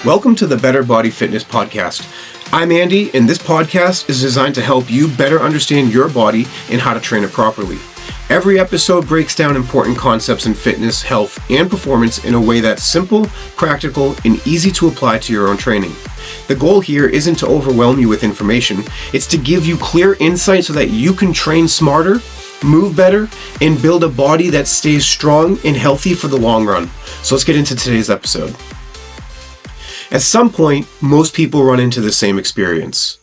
Welcome to the Better Body Fitness Podcast. I'm Andy, and this podcast is designed to help you better understand your body and how to train it properly. Every episode breaks down important concepts in fitness, health, and performance in a way that's simple, practical, and easy to apply to your own training. The goal here isn't to overwhelm you with information, it's to give you clear insight so that you can train smarter, move better, and build a body that stays strong and healthy for the long run. So let's get into today's episode. At some point, most people run into the same experience.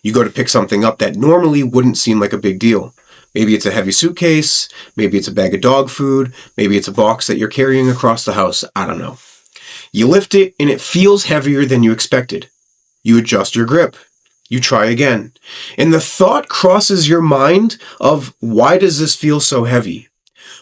You go to pick something up that normally wouldn't seem like a big deal. Maybe it's a heavy suitcase, maybe it's a bag of dog food, maybe it's a box that you're carrying across the house, I don't know. You lift it and it feels heavier than you expected. You adjust your grip. You try again. And the thought crosses your mind of, why does this feel so heavy?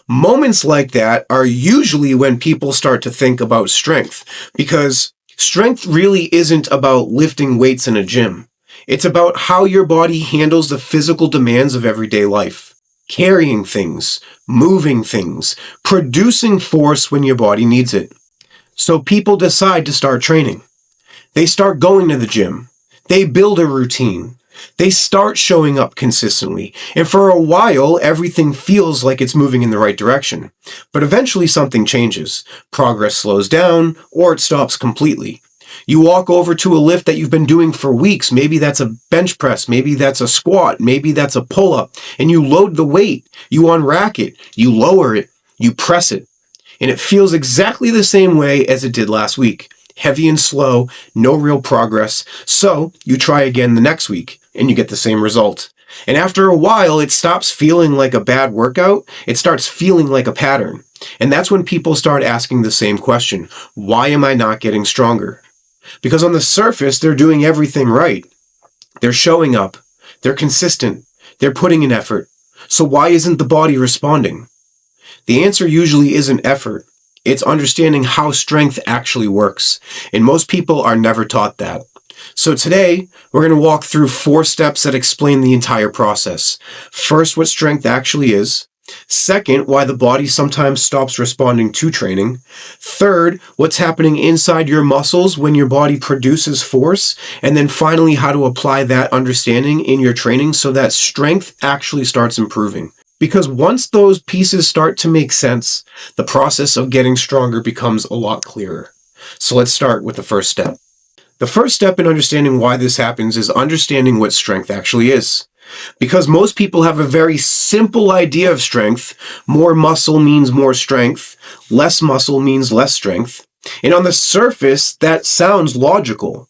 Moments like that are usually when people start to think about strength, because strength really isn't about lifting weights in a gym. It's about how your body handles the physical demands of everyday life. Carrying things, moving things, producing force when your body needs it. So people decide to start training. They start going to the gym. They build a routine. They start showing up consistently. And for a while, everything feels like it's moving in the right direction. But eventually something changes. Progress slows down, or it stops completely. You walk over to a lift that you've been doing for weeks. Maybe that's a bench press. Maybe that's a squat. Maybe that's a pull-up. And you load the weight. You unrack it. You lower it. You press it. And it feels exactly the same way as it did last week. Heavy and slow, no real progress. So you try again the next week and you get the same result. And after a while, it stops feeling like a bad workout. It starts feeling like a pattern. And that's when people start asking the same question. Why am I not getting stronger? Because on the surface, they're doing everything right. They're showing up. They're consistent. They're putting in effort. So why isn't the body responding? The answer usually isn't effort. It's understanding how strength actually works. And most people are never taught that. So today, we're going to walk through 4 steps that explain the entire process. First, what strength actually is. Second, why the body sometimes stops responding to training. Third, what's happening inside your muscles when your body produces force. And then finally, how to apply that understanding in your training so that strength actually starts improving. Because once those pieces start to make sense, the process of getting stronger becomes a lot clearer. So let's start with the first step. The first step in understanding why this happens is understanding what strength actually is. Because most people have a very simple idea of strength. More muscle means more strength. Less muscle means less strength. And on the surface, that sounds logical.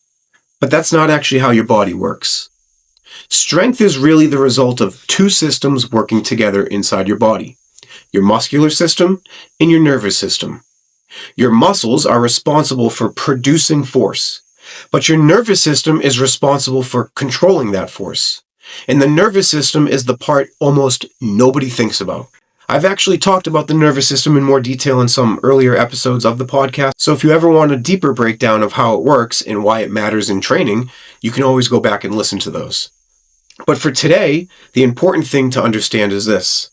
But that's not actually how your body works. Strength is really the result of 2 systems working together inside your body. Your muscular system and your nervous system. Your muscles are responsible for producing force, but your nervous system is responsible for controlling that force. And the nervous system is the part almost nobody thinks about. I've actually talked about the nervous system in more detail in some earlier episodes of the podcast, so if you ever want a deeper breakdown of how it works and why it matters in training, you can always go back and listen to those. But for today, the important thing to understand is this.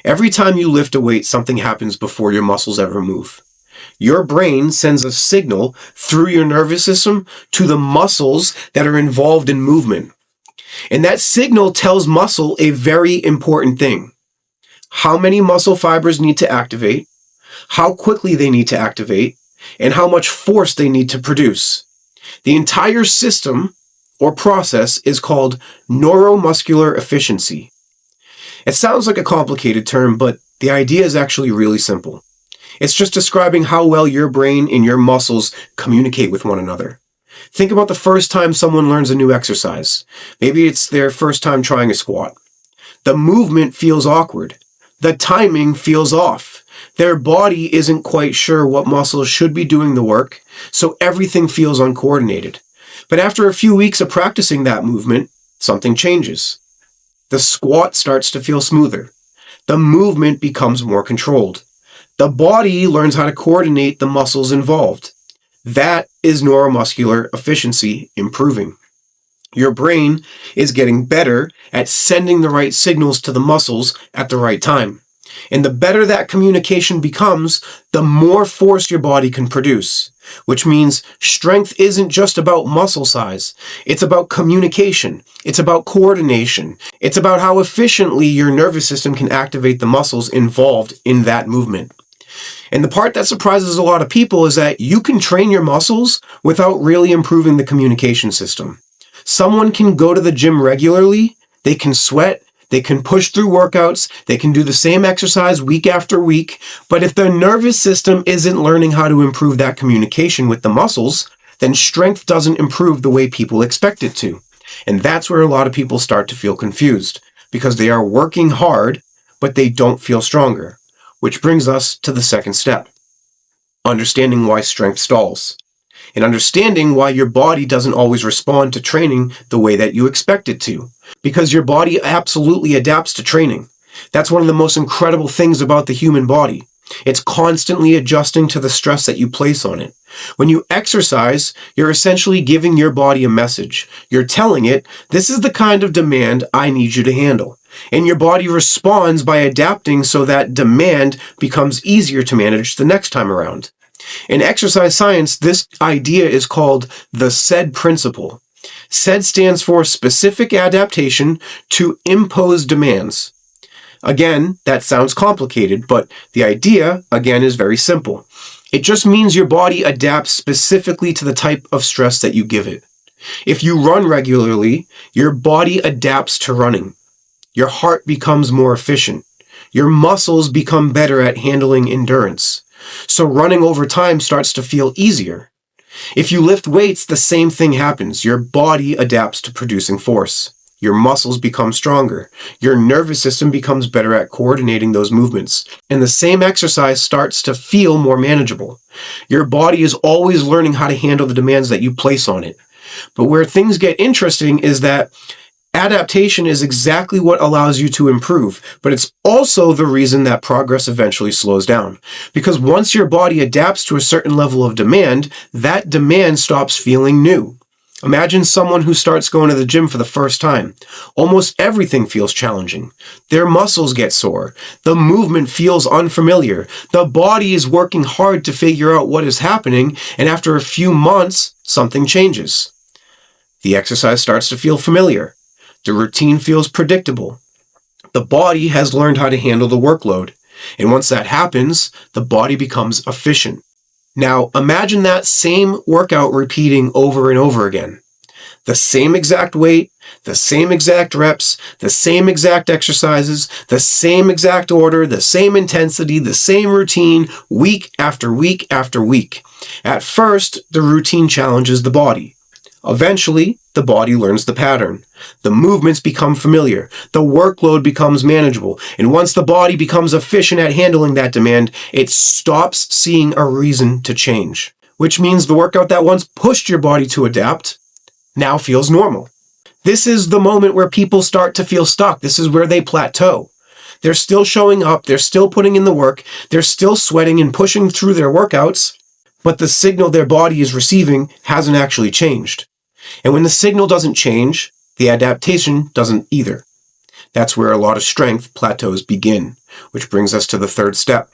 Every time you lift a weight, something happens before your muscles ever move. Your brain sends a signal through your nervous system to the muscles that are involved in movement. And that signal tells muscle a very important thing. How many muscle fibers need to activate, how quickly they need to activate, and how much force they need to produce. The entire system or process is called neuromuscular efficiency. It sounds like a complicated term, but the idea is actually really simple. It's just describing how well your brain and your muscles communicate with one another. Think about the first time someone learns a new exercise. Maybe it's their first time trying a squat. The movement feels awkward. The timing feels off. Their body isn't quite sure what muscles should be doing the work, so everything feels uncoordinated. But after a few weeks of practicing that movement, something changes. The squat starts to feel smoother. The movement becomes more controlled. The body learns how to coordinate the muscles involved. That is neuromuscular efficiency improving. Your brain is getting better at sending the right signals to the muscles at the right time. And the better that communication becomes, the more force your body can produce. Which means strength isn't just about muscle size. It's about communication. It's about coordination. It's about how efficiently your nervous system can activate the muscles involved in that movement. And the part that surprises a lot of people is that you can train your muscles without really improving the communication system. Someone can go to the gym regularly, they can sweat, they can push through workouts, they can do the same exercise week after week, but if their nervous system isn't learning how to improve that communication with the muscles, then strength doesn't improve the way people expect it to. And that's where a lot of people start to feel confused, because they are working hard, but they don't feel stronger. Which brings us to the second step, understanding why strength stalls, and understanding why your body doesn't always respond to training the way that you expect it to, because your body absolutely adapts to training. That's one of the most incredible things about the human body. It's constantly adjusting to the stress that you place on it. When you exercise, you're essentially giving your body a message. You're telling it, this is the kind of demand I need you to handle. And your body responds by adapting so that demand becomes easier to manage the next time around. In exercise science, this idea is called the SAID principle. SAID stands for specific adaptation to impose demands. Again, that sounds complicated, but the idea, again, is very simple. It just means your body adapts specifically to the type of stress that you give it. If you run regularly, your body adapts to running. Your heart becomes more efficient. Your muscles become better at handling endurance. So running over time starts to feel easier. If you lift weights, the same thing happens. Your body adapts to producing force. Your muscles become stronger. Your nervous system becomes better at coordinating those movements. And the same exercise starts to feel more manageable. Your body is always learning how to handle the demands that you place on it. But where things get interesting is that adaptation is exactly what allows you to improve, but it's also the reason that progress eventually slows down. Because once your body adapts to a certain level of demand, that demand stops feeling new. Imagine someone who starts going to the gym for the first time. Almost everything feels challenging. Their muscles get sore. The movement feels unfamiliar. The body is working hard to figure out what is happening, and after a few months, something changes. The exercise starts to feel familiar. The routine feels predictable. The body has learned how to handle the workload. And once that happens, the body becomes efficient. Now, imagine that same workout repeating over and over again. The same exact weight, the same exact reps, the same exact exercises, the same exact order, the same intensity, the same routine, week after week after week. At first, the routine challenges the body. Eventually, the body learns the pattern. The movements become familiar. The workload becomes manageable. And once the body becomes efficient at handling that demand, it stops seeing a reason to change. Which means the workout that once pushed your body to adapt now feels normal. This is the moment where people start to feel stuck. This is where they plateau. They're still showing up. They're still putting in the work. They're still sweating and pushing through their workouts. But the signal their body is receiving hasn't actually changed. And when the signal doesn't change, the adaptation doesn't either. That's where a lot of strength plateaus begin, which brings us to the third step.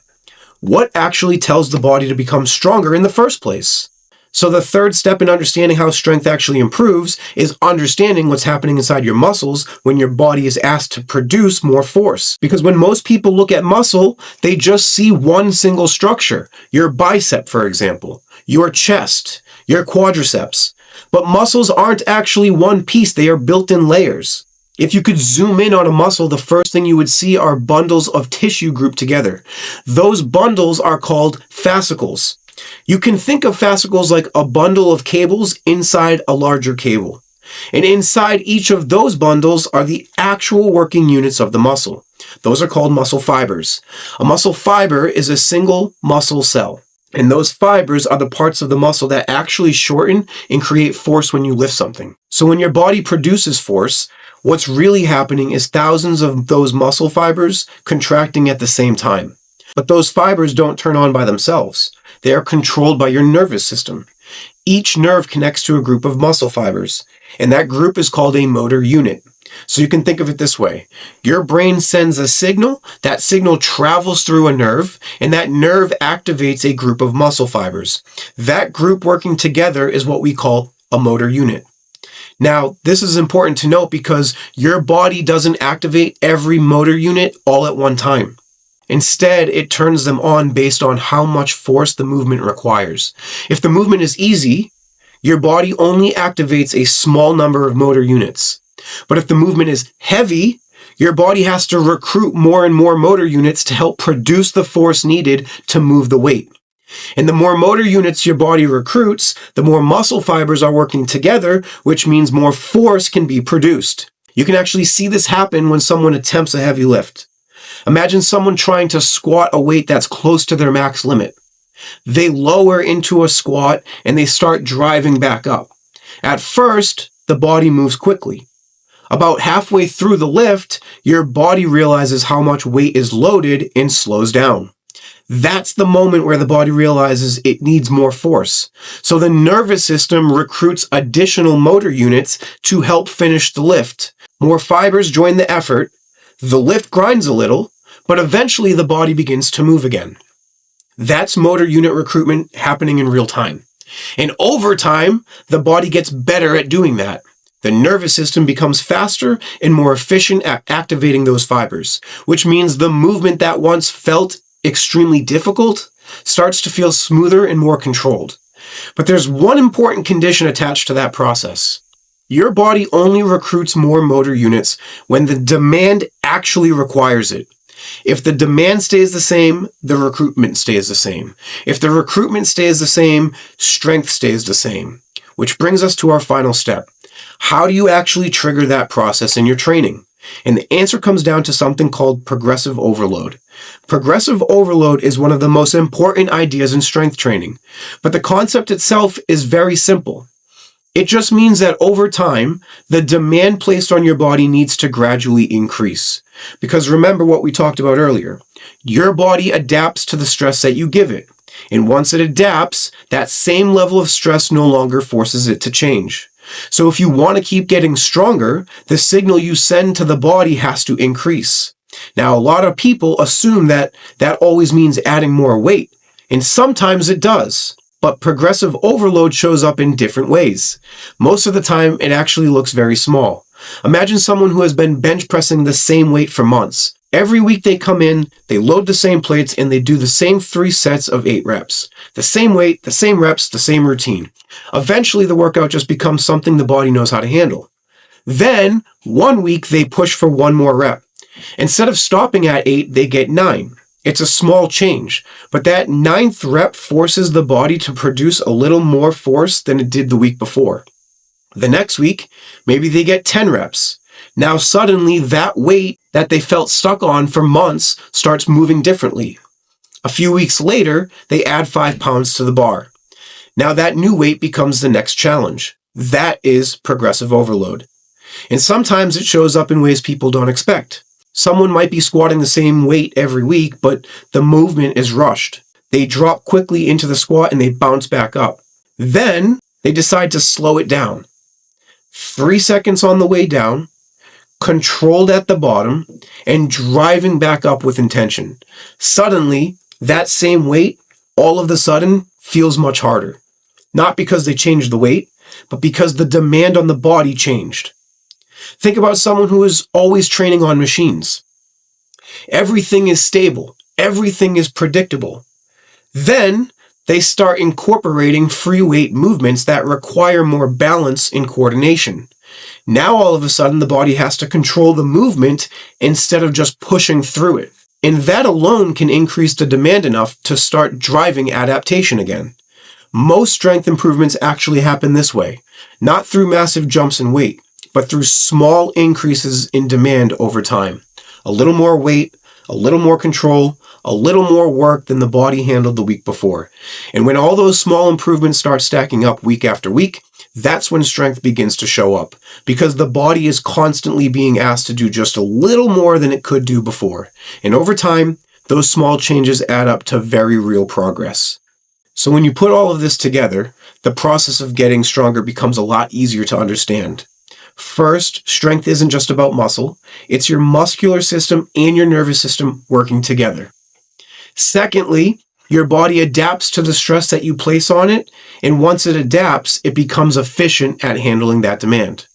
What actually tells the body to become stronger in the first place? So the third step in understanding how strength actually improves is understanding what's happening inside your muscles when your body is asked to produce more force. Because when most people look at muscle, they just see one single structure. Your bicep, for example, your chest, your quadriceps. But muscles aren't actually one piece, they are built in layers. If you could zoom in on a muscle, the first thing you would see are bundles of tissue grouped together. Those bundles are called fascicles. You can think of fascicles like a bundle of cables inside a larger cable. And inside each of those bundles are the actual working units of the muscle. Those are called muscle fibers. A muscle fiber is a single muscle cell. And those fibers are the parts of the muscle that actually shorten and create force when you lift something. So when your body produces force, what's really happening is thousands of those muscle fibers contracting at the same time. But those fibers don't turn on by themselves. They are controlled by your nervous system. Each nerve connects to a group of muscle fibers, and that group is called a motor unit. So you can think of it this way. Your brain sends a signal, that signal travels through a nerve, and that nerve activates a group of muscle fibers. That group working together is what we call a motor unit. Now, this is important to note because your body doesn't activate every motor unit all at one time. Instead, it turns them on based on how much force the movement requires. If the movement is easy, your body only activates a small number of motor units. But if the movement is heavy, your body has to recruit more and more motor units to help produce the force needed to move the weight. And the more motor units your body recruits, the more muscle fibers are working together, which means more force can be produced. You can actually see this happen when someone attempts a heavy lift. Imagine someone trying to squat a weight that's close to their max limit. They lower into a squat and they start driving back up. At first, the body moves quickly. About halfway through the lift, your body realizes how much weight is loaded and slows down. That's the moment where the body realizes it needs more force. So the nervous system recruits additional motor units to help finish the lift. More fibers join the effort. The lift grinds a little, but eventually the body begins to move again. That's motor unit recruitment happening in real time. And over time, the body gets better at doing that. The nervous system becomes faster and more efficient at activating those fibers, which means the movement that once felt extremely difficult starts to feel smoother and more controlled. But there's one important condition attached to that process. Your body only recruits more motor units when the demand actually requires it. If the demand stays the same, the recruitment stays the same. If the recruitment stays the same, strength stays the same. Which brings us to our final step. How do you actually trigger that process in your training? And the answer comes down to something called progressive overload. Progressive overload is one of the most important ideas in strength training, but the concept itself is very simple. It just means that over time, the demand placed on your body needs to gradually increase. Because remember what we talked about earlier. Your body adapts to the stress that you give it. And once it adapts, that same level of stress no longer forces it to change. So if you want to keep getting stronger, the signal you send to the body has to increase. Now, a lot of people assume that that always means adding more weight, and sometimes it does. But progressive overload shows up in different ways. Most of the time, it actually looks very small. Imagine someone who has been bench pressing the same weight for months. Every week they come in, they load the same plates, and they do the same 3 sets of 8 reps. The same weight, the same reps, the same routine. Eventually, the workout just becomes something the body knows how to handle. Then, one week, they push for 1 more rep. Instead of stopping at 8, they get 9. It's a small change, but that 9th rep forces the body to produce a little more force than it did the week before. The next week, maybe they get 10 reps. Now suddenly that weight that they felt stuck on for months starts moving differently. A few weeks later, they add 5 pounds to the bar. Now that new weight becomes the next challenge. That is progressive overload. And sometimes it shows up in ways people don't expect. Someone might be squatting the same weight every week, but the movement is rushed. They drop quickly into the squat and they bounce back up. Then they decide to slow it down. 3 seconds on the way down, controlled at the bottom, and driving back up with intention. Suddenly, that same weight, all of a sudden, feels much harder. Not because they changed the weight, but because the demand on the body changed. Think about someone who is always training on machines. Everything is stable. Everything is predictable. Then they start incorporating free weight movements that require more balance and coordination. Now all of a sudden the body has to control the movement instead of just pushing through it. And that alone can increase the demand enough to start driving adaptation again. Most strength improvements actually happen this way, not through massive jumps in weight, but through small increases in demand over time. A little more weight, a little more control, a little more work than the body handled the week before. And when all those small improvements start stacking up week after week, that's when strength begins to show up, because the body is constantly being asked to do just a little more than it could do before. And over time, those small changes add up to very real progress. So when you put all of this together, the process of getting stronger becomes a lot easier to understand. First, strength isn't just about muscle. It's your muscular system and your nervous system working together. Secondly, your body adapts to the stress that you place on it, and once it adapts, it becomes efficient at handling that demand.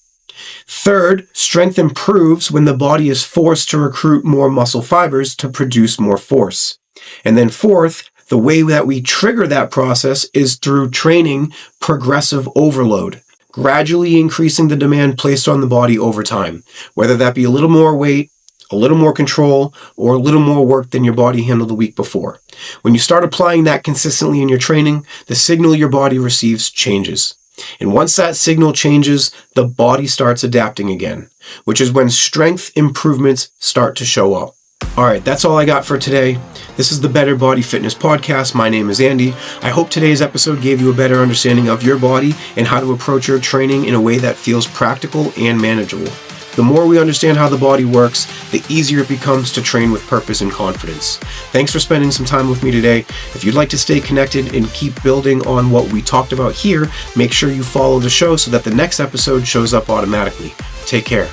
Third, strength improves when the body is forced to recruit more muscle fibers to produce more force. And then fourth, the way that we trigger that process is through training progressive overload, gradually increasing the demand placed on the body over time, whether that be a little more weight, a little more control, or a little more work than your body handled the week before. When you start applying that consistently in your training, the signal your body receives changes. And once that signal changes, the body starts adapting again, which is when strength improvements start to show up. All right, that's all I got for today. This is the Better Body Fitness Podcast. My name is Andy. I hope today's episode gave you a better understanding of your body and how to approach your training in a way that feels practical and manageable. The more we understand how the body works, the easier it becomes to train with purpose and confidence. Thanks for spending some time with me today. If you'd like to stay connected and keep building on what we talked about here, make sure you follow the show so that the next episode shows up automatically. Take care.